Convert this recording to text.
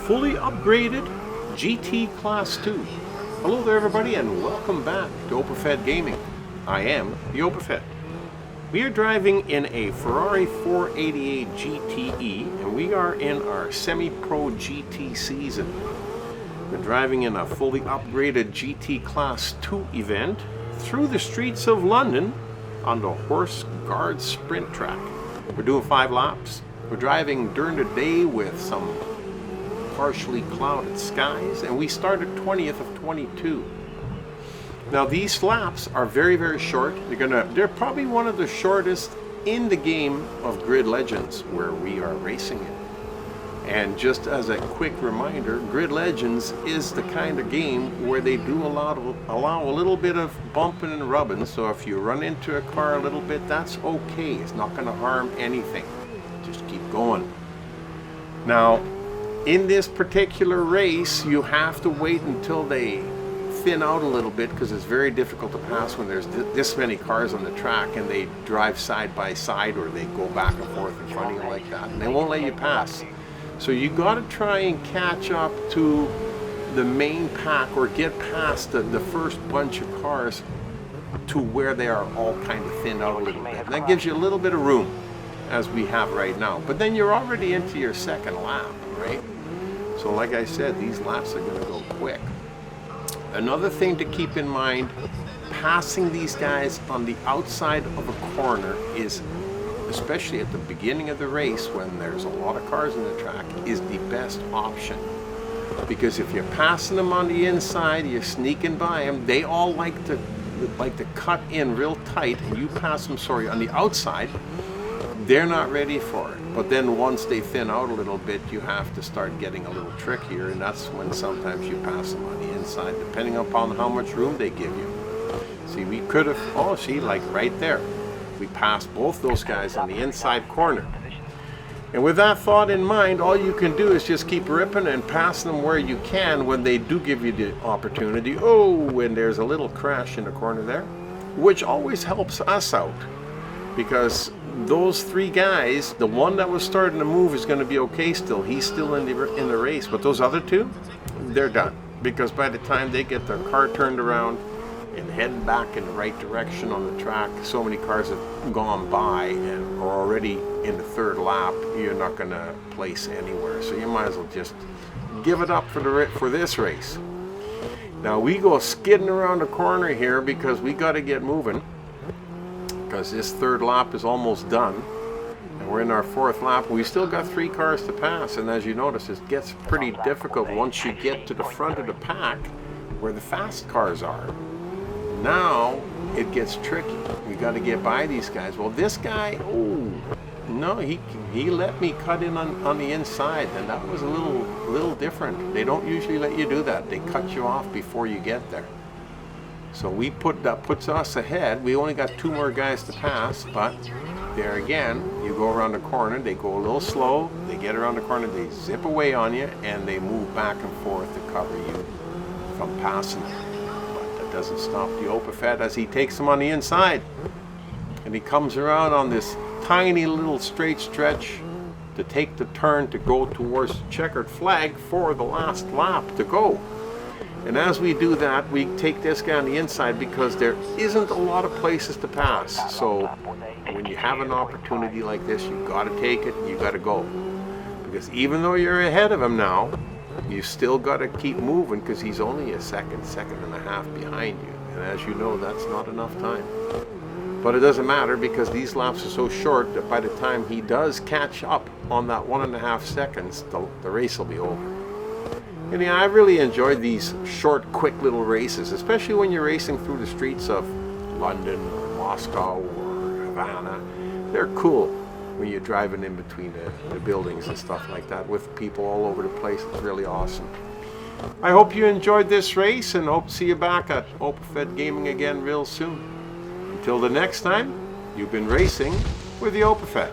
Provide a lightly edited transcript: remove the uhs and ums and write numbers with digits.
fully upgraded GT Class 2. Hello there everybody and welcome back to OpenFed Gaming. I am the OpenFed. We are driving in a Ferrari 488 GTE and we are in our semi-pro GT season. We're driving in a fully upgraded GT Class 2 event through the streets of London on the Horse Guard Sprint track. We're doing 5 laps. We're driving during the day with some partially clouded skies, and we start at 20th of 22. Now these laps are very short. They're probably one of the shortest in the game of Grid Legends where we are racing it. And just as a quick reminder, Grid Legends is the kind of game where they do allow a little bit of bumping and rubbing, so if you run into a car a little bit, that's okay. It's not going to harm anything. Just keep going. Now, in this particular race, you have to wait until they thin out a little bit because it's very difficult to pass when there's this many cars on the track and they drive side by side or they go back and forth in front of you like that, and they won't let you pass. So you got to try and catch up to the main pack or get past the first bunch of cars to where they are all kind of thinned out a little bit. And that gives you a little bit of room, as we have right now. But then you're already into your second lap, right? So like I said, these laps are going to go quick. Another thing to keep in mind, passing these guys on the outside of a corner is, especially at the beginning of the race when there's a lot of cars in the track, is the best option. Because if you're passing them on the inside, you're sneaking by them, they all like to cut in real tight, and you pass them, on the outside, they're not ready for it. But then once they thin out a little bit, you have to start getting a little trickier, and that's when sometimes you pass them on the inside, depending upon how much room they give you. See, we could have, like right there. We passed both those guys on the inside corner. And with that thought in mind, all you can do is just keep ripping and pass them where you can when they do give you the opportunity. Oh, and there's a little crash in the corner there, which always helps us out. Because those 3 guys, the one that was starting to move is going to be okay still. He's still in the race. But those other 2, they're done. Because by the time they get their car turned around and heading back in the right direction on the track, so many cars have gone by and are already in the 3rd lap, you're not going to place anywhere. So you might as well just give it up for this race. Now we go skidding around the corner here because we got to get moving, because this 3rd lap is almost done and we're in our 4th lap. We still got 3 cars to pass, and as you notice, it gets pretty difficult once you get to the front of the pack where the fast cars are. Now it gets tricky. We got to get by these guys. Well, this guy, no, he let me cut in on the inside, and that was a little different. They don't usually let you do that. They cut you off before you get there. So that puts us ahead. We only got 2 more guys to pass, but there again, you go around the corner, they go a little slow, they get around the corner, they zip away on you, and they move back and forth to cover you from passing them. Doesn't stop the OpenFed as he takes him on the inside, and he comes around on this tiny little straight stretch to take the turn to go towards the checkered flag for the last lap to go. And as we do that, we take this guy on the inside because there isn't a lot of places to pass. So when you have an opportunity like this, you got to take it, you got to go, because even though you're ahead of him now, you still got to keep moving because he's only a second and a half behind you. And as you know, that's not enough time. But it doesn't matter because these laps are so short that by the time he does catch up on that 1.5 seconds, the race will be over. And yeah, I really enjoyed these short, quick little races, especially when you're racing through the streets of London or Moscow or Havana. They're cool when you're driving in between the buildings and stuff like that with people all over the place. It's really awesome. I hope you enjoyed this race and hope to see you back at OpenFed Gaming again real soon. Until the next time, you've been racing with the OpenFed.